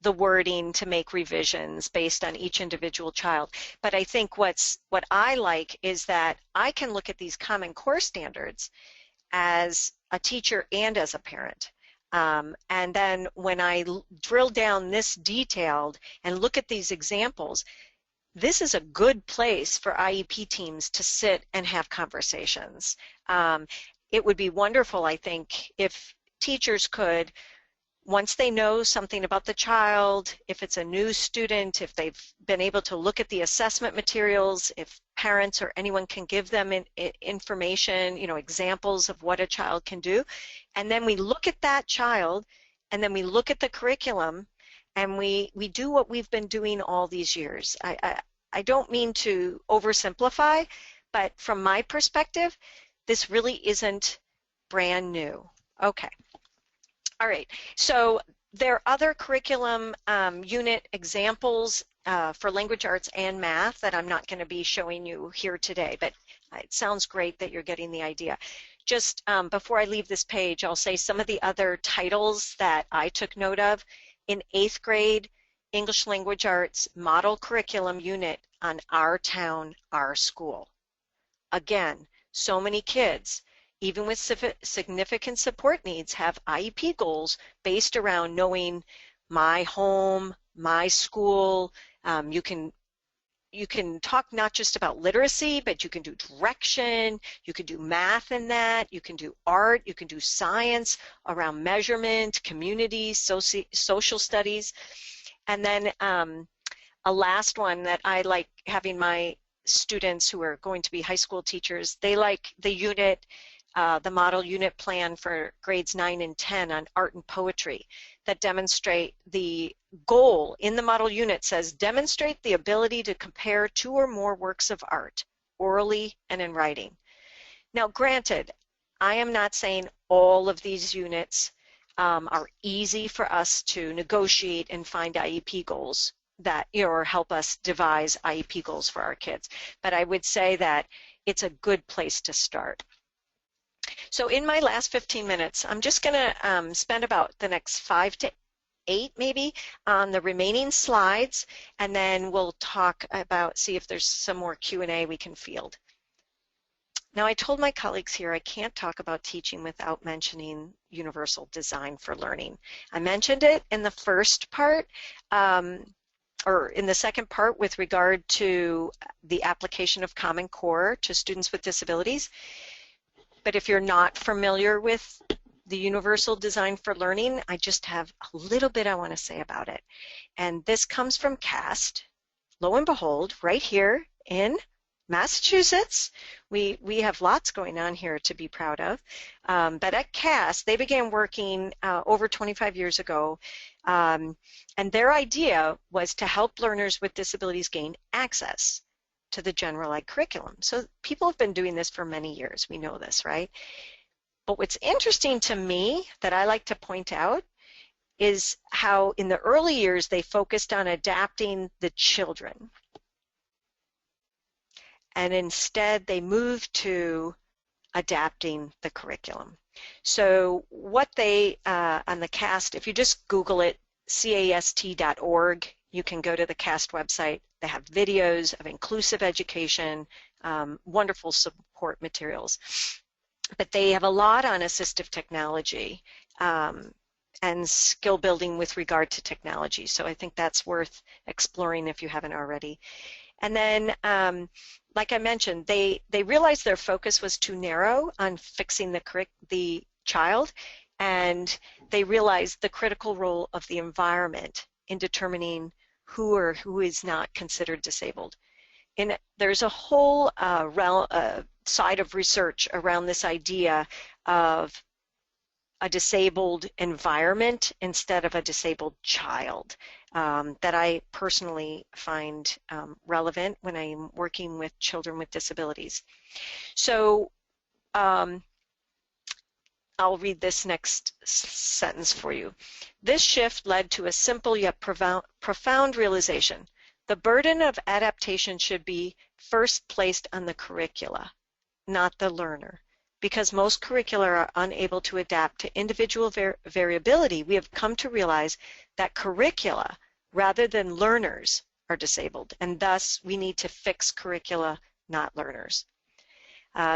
the wording to make revisions based on each individual child. But I think what I like is that I can look at these Common Core standards as a teacher and as a parent. And then when I drill down this detailed and look at these examples, this is a good place for IEP teams to sit and have conversations. It would be wonderful, I think, if teachers could, once they know something about the child, if it's a new student, if they've been able to look at the assessment materials, if parents or anyone can give them information, examples of what a child can do, and then we look at that child, and then we look at the curriculum, and we do what we've been doing all these years. I don't mean to oversimplify, but from my perspective, this really isn't brand new. Okay. All right. So there are other curriculum unit examples for language arts and math that I'm not going to be showing you here today, but it sounds great that you're getting the idea. Just before I leave this page, I'll say some of the other titles that I took note of. In 8th grade, English Language Arts Model Curriculum Unit on Our Town, Our School. Again, so many kids, even with significant support needs, have IEP goals based around knowing my home, my school. You can talk not just about literacy, but you can do direction, you can do math in that, you can do art, you can do science around measurement, community, social studies. And then a last one that I like having my students who are going to be high school teachers, they like the unit, the model unit plan for grades 9 and 10 on art and poetry that demonstrate the goal in the model unit says demonstrate the ability to compare 2 or more works of art orally and in writing. Now granted, I am not saying all of these units are easy for us to negotiate and find IEP goals that, or help us devise IEP goals for our kids, but I would say that it's a good place to start. So in my last 15 minutes, I'm just going to spend about the next 5 to 8 maybe on the remaining slides, and then we'll talk about, see if there's some more Q&A we can field. Now I told my colleagues here I can't talk about teaching without mentioning universal design for learning. I mentioned it in the first part, or in the second part with regard to the application of Common Core to students with disabilities. But if you're not familiar with the universal design for learning, I just have a little bit I want to say about it. And this comes from CAST. Lo and behold, right here in Massachusetts, we have lots going on here to be proud of. But at CAST, they began working over 25 years ago, and their idea was to help learners with disabilities gain access to the general ed curriculum. So people have been doing this for many years. We know this, right? But what's interesting to me that I like to point out is how in the early years they focused on adapting the children. And instead they moved to adapting the curriculum. So what they, on the CAST, if you just Google it, cast.org, you can go to the CAST website. They have videos of inclusive education, wonderful support materials. But they have a lot on assistive technology and skill building with regard to technology. So I think that's worth exploring if you haven't already. And then, like I mentioned, they realized their focus was too narrow on fixing the child, and they realized the critical role of the environment in determining who or who is not considered disabled. And there's a whole side of research around this idea of a disabled environment instead of a disabled child that I personally find relevant when I'm working with children with disabilities. So I'll read this next sentence for you. This shift led to a simple yet profound realization. The burden of adaptation should be first placed on the curricula, not the learner. Because most curricula are unable to adapt to individual variability, we have come to realize that curricula, rather than learners, are disabled, and thus we need to fix curricula, not learners.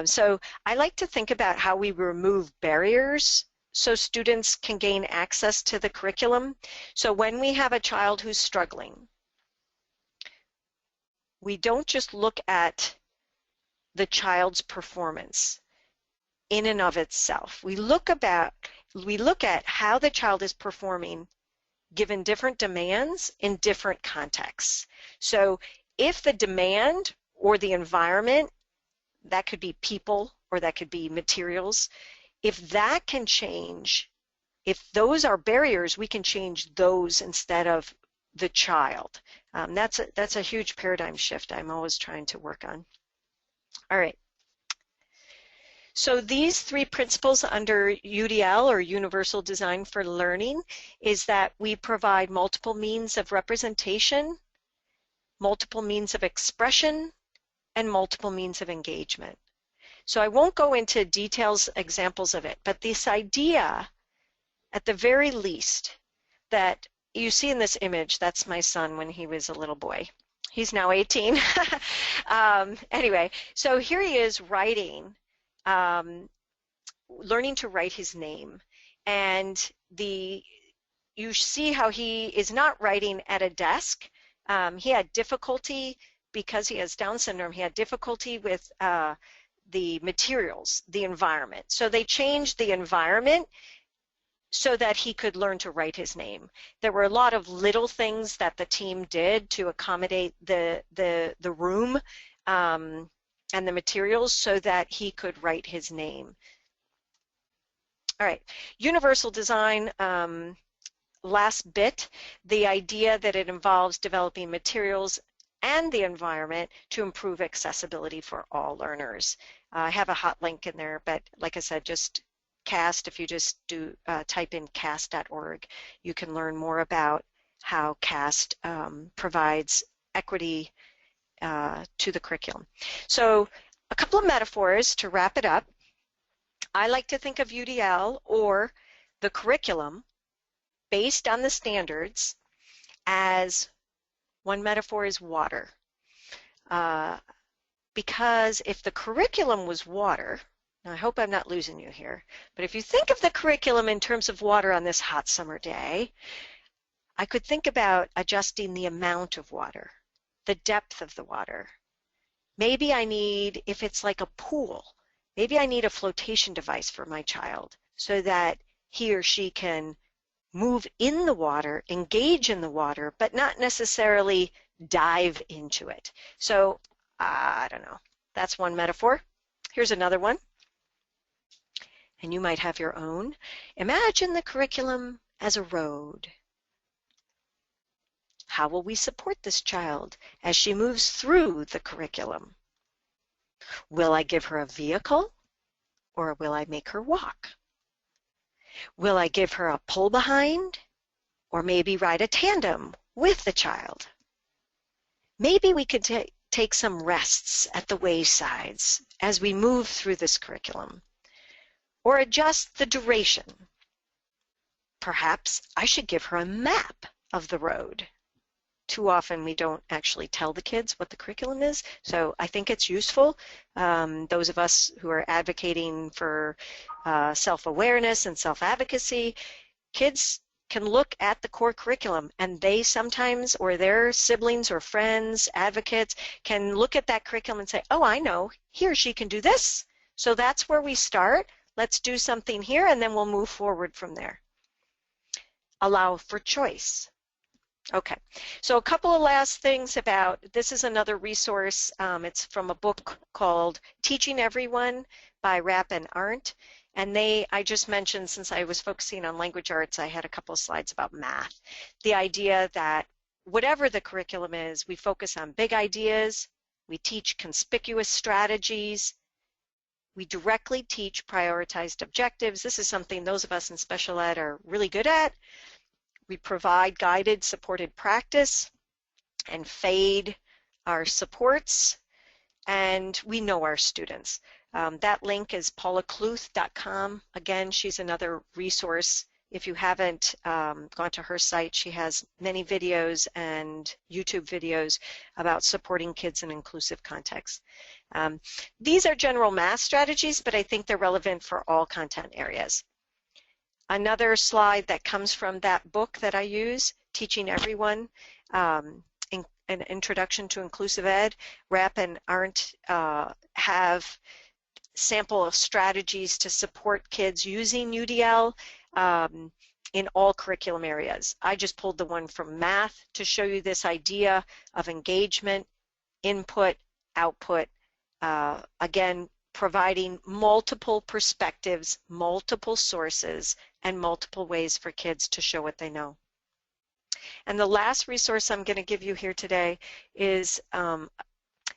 So I like to think about how we remove barriers so students can gain access to the curriculum. So when we have a child who's struggling, we don't just look at the child's performance in and of itself. We look at how the child is performing given different demands in different contexts. So if the demand or the environment, that could be people or that could be materials, if that can change, if those are barriers, we can change those instead of the child. That's a huge paradigm shift I'm always trying to work on. All right. So these 3 principles under UDL, or Universal Design for Learning, is that we provide multiple means of representation, multiple means of expression, and multiple means of engagement. So I won't go into details, examples of it, but this idea, at the very least, that you see in this image, that's my son when he was a little boy. He's now 18. Anyway, so here he is writing, learning to write his name. And you see how he is not writing at a desk. He had difficulty, because he has Down syndrome, he had difficulty with the materials, the environment. So they changed the environment so that he could learn to write his name. There were a lot of little things that the team did to accommodate the room and the materials so that he could write his name. All right, universal design, last bit, the idea that it involves developing materials and the environment to improve accessibility for all learners. I have a hot link in there, but like I said, just CAST, if you just do type in cast.org, you can learn more about how CAST provides equity to the curriculum. So a couple of metaphors to wrap it up. I like to think of UDL, or the curriculum based on the standards, as one metaphor is water. Because if the curriculum was water, now I hope I'm not losing you here, but if you think of the curriculum in terms of water on this hot summer day, I could think about adjusting the amount of water, the depth of the water. Maybe I need, if it's like a pool, maybe I need a flotation device for my child so that he or she can move in the water, engage in the water, but not necessarily dive into it. So, I don't know. That's one metaphor. Here's another one. And you might have your own. Imagine the curriculum as a road. How will we support this child as she moves through the curriculum? Will I give her a vehicle, or will I make her walk? Will I give her a pull behind, or maybe ride a tandem with the child? Maybe we could take some rests at the waysides as we move through this curriculum, or adjust the duration. Perhaps I should give her a map of the road. Too often we don't actually tell the kids what the curriculum is, so I think it's useful. Those of us who are advocating for self-awareness and self-advocacy, kids can look at the core curriculum, and they sometimes, or their siblings or friends, advocates, can look at that curriculum and say, oh, I know, he or she can do this. So that's where we start. Let's do something here, and then we'll move forward from there. Allow for choice. Okay, so a couple of last things about, this is another resource. It's from a book called Teaching Everyone by Rapp and Arndt. And I just mentioned, since I was focusing on language arts, I had a couple of slides about math. The idea that whatever the curriculum is, we focus on big ideas, we teach conspicuous strategies, we directly teach prioritized objectives. This is something those of us in special ed are really good at. We provide guided, supported practice and fade our supports, and we know our students. That link is paulacluth.com. Again, she's another resource. If you haven't gone to her site, she has many videos and YouTube videos about supporting kids in inclusive contexts. These are general math strategies, but I think they're relevant for all content areas. Another slide that comes from that book that I use, Teaching Everyone, An Introduction to Inclusive Ed. Rapp and Arndt have sample of strategies to support kids using UDL in all curriculum areas. I just pulled the one from math to show you this idea of engagement, input, output, again, providing multiple perspectives, multiple sources, and multiple ways for kids to show what they know. And the last resource I'm going to give you here today is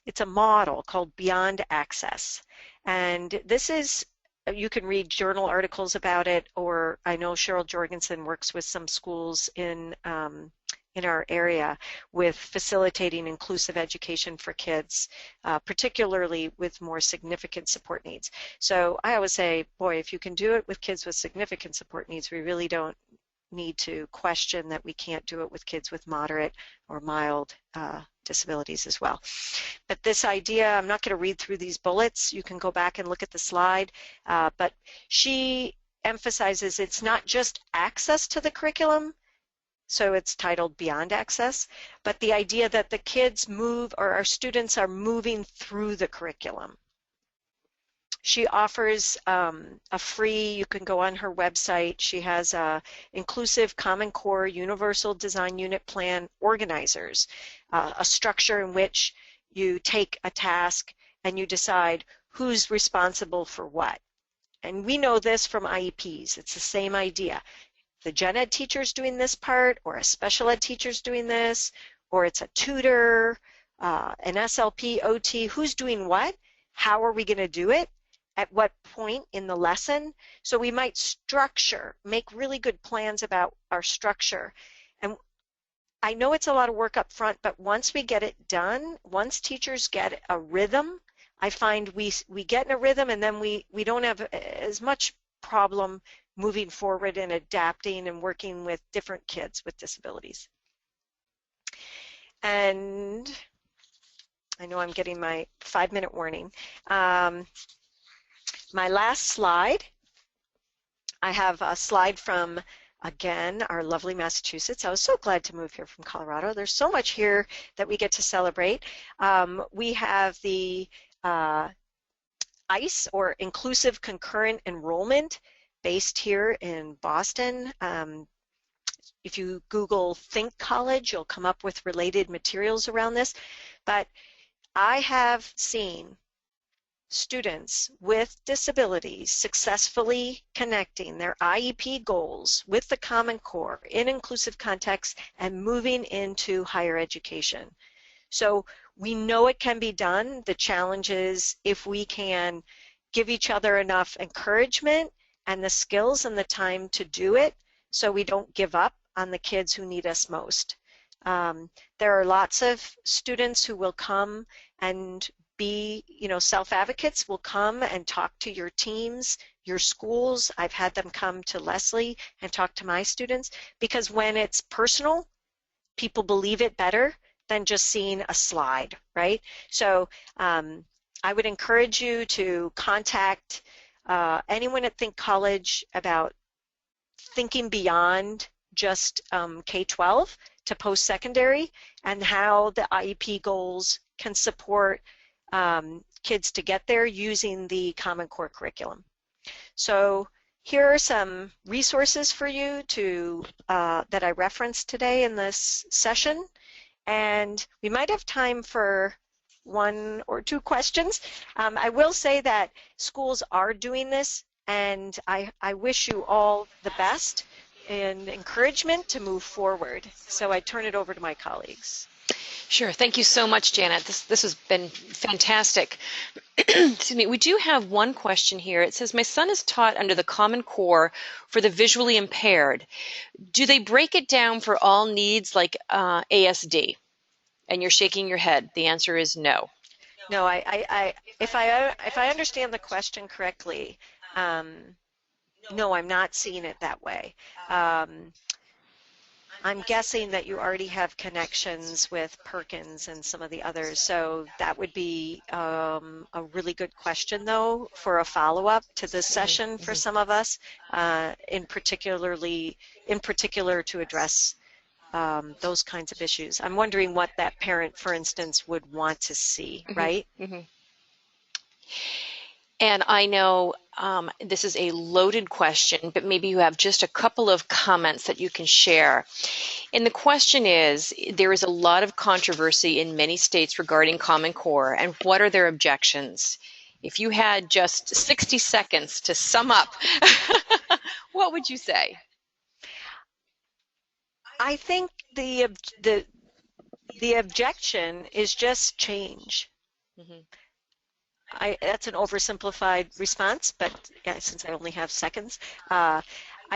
it's a model called Beyond Access. And this is, you can read journal articles about it, or I know Cheryl Jorgensen works with some schools in our area with facilitating inclusive education for kids, particularly with more significant support needs. So I always say, boy, if you can do it with kids with significant support needs, we really don't need to question that we can't do it with kids with moderate or mild disabilities as well. But this idea, I'm not going to read through these bullets. You can go back and look at the slide. But she emphasizes it's not just access to the curriculum, so it's titled Beyond Access, but the idea that the kids move, or our students are moving through the curriculum. She offers a free, you can go on her website, she has a inclusive Common Core Universal Design Unit Plan organizers, a structure in which you take a task and you decide who's responsible for what. And we know this from IEPs, it's the same idea. The gen ed teacher's doing this part, or a special ed teacher's doing this, or it's a tutor, an SLP, OT, who's doing what? How are we going to do it? At what point in the lesson? So we might structure, make really good plans about our structure. And I know it's a lot of work up front, but once we get it done, once teachers get a rhythm, I find we get in a rhythm, and then we don't have as much problem moving forward and adapting and working with different kids with disabilities. And I know I'm getting my 5-minute warning. My last slide, I have a slide from, again, our lovely Massachusetts. I was so glad to move here from Colorado. There's so much here that we get to celebrate. We have the ICE, or Inclusive Concurrent Enrollment, based here in Boston. If you Google Think College, you'll come up with related materials around this. But I have seen students with disabilities successfully connecting their IEP goals with the Common Core in inclusive contexts and moving into higher education. So we know it can be done. The challenge is if we can give each other enough encouragement and the skills and the time to do it, so we don't give up on the kids who need us most. There are lots of students who will come and be, self-advocates, will come and talk to your teams, your schools. I've had them come to Lesley and talk to my students, because when it's personal, people believe it better than just seeing a slide, right? So I would encourage you to contact anyone at Think College about thinking beyond just K-12 to post-secondary, and how the IEP goals can support kids to get there using the Common Core curriculum. So here are some resources for you to that I referenced today in this session, and we might have time for 1 or 2 questions. I will say that schools are doing this, and I wish you all the best and encouragement to move forward. So I turn it over to my colleagues. Sure. Thank you so much, Janet. This has been fantastic. Excuse me. We do have one question here. It says, my son is taught under the Common Core for the visually impaired. Do they break it down for all needs like ASD? And you're shaking your head. The answer is no. No, if I understand the question correctly, no, I'm not seeing it that way. I'm guessing that you already have connections with Perkins and some of the others, so that would be a really good question, though, for a follow-up to this session for some of us, in particular to address those kinds of issues. I'm wondering what that parent, for instance, would want to see, right? And I know this is a loaded question, but maybe you have just a couple of comments that you can share. And the question is, there is a lot of controversy in many states regarding Common Core, and what are their objections? If you had just 60 seconds to sum up, what would you say? I think the objection is just change. That's an oversimplified response, but yeah, since I only have seconds, I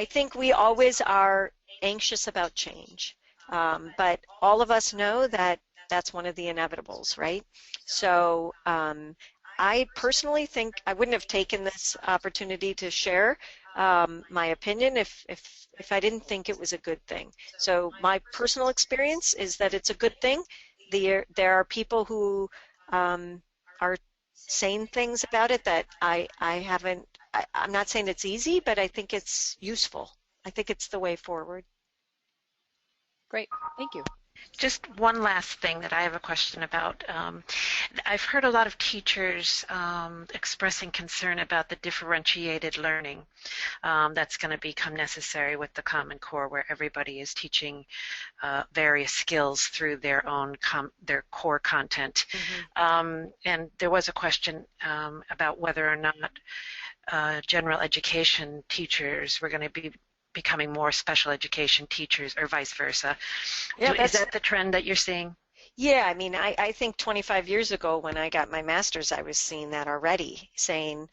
think we always are anxious about change, but all of us know that that's one of the inevitables, right? So I personally think I wouldn't have taken this opportunity to share my opinion if I didn't think it was a good thing. So my personal experience is that it's a good thing. There are people who are saying things about it that I haven't, I'm not saying it's easy, but I think it's useful. I think it's the way forward. Great, thank you. Just one last thing that I have a question about. I've heard a lot of teachers expressing concern about the differentiated learning that's going to become necessary with the Common Core, where everybody is teaching various skills through their own their core content. And there was a question about whether or not general education teachers were going to be becoming more special education teachers or vice versa. Yeah, is that the trend that you're seeing? Yeah, I mean, I think 25 years ago when I got my master's, I was seeing that already, saying,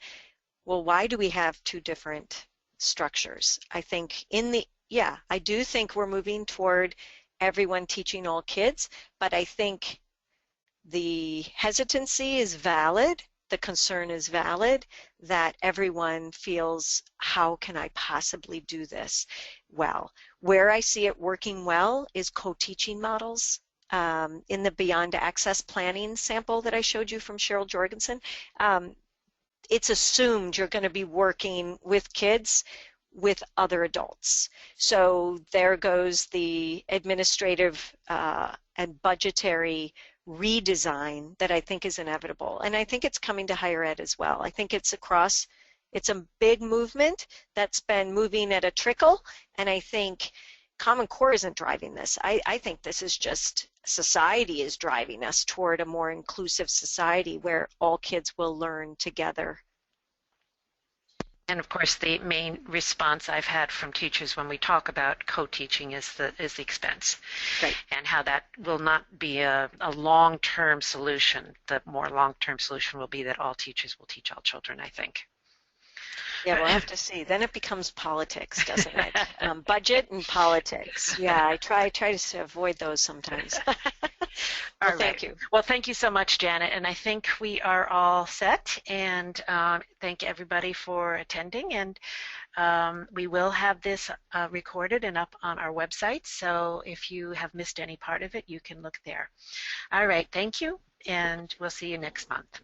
well, why do we have two different structures? I think I do think we're moving toward everyone teaching all kids, but I think the hesitancy is valid. The concern is valid that everyone feels, how can I possibly do this well? Where I see it working well is co-teaching models. In the Beyond Access Planning sample that I showed you from Cheryl Jorgensen, it's assumed you're going to be working with kids with other adults. So there goes the administrative and budgetary redesign that I think is inevitable. And I think it's coming to higher ed as well. I think it's a big movement that's been moving at a trickle, and I think Common Core isn't driving this. I think this is just society is driving us toward a more inclusive society where all kids will learn together. And of course, the main response I've had from teachers when we talk about co-teaching is the expense, right, and how that will not be a long-term solution. The more long-term solution will be that all teachers will teach all children, I think. Yeah, we'll have to see. Then it becomes politics, doesn't it? Budget and politics. Yeah, I try to avoid those sometimes. All right. Thank you. Well, thank you so much, Janet. And I think we are all set. And thank everybody for attending. And we will have this recorded and up on our website. So if you have missed any part of it, you can look there. All right. Thank you. And we'll see you next month.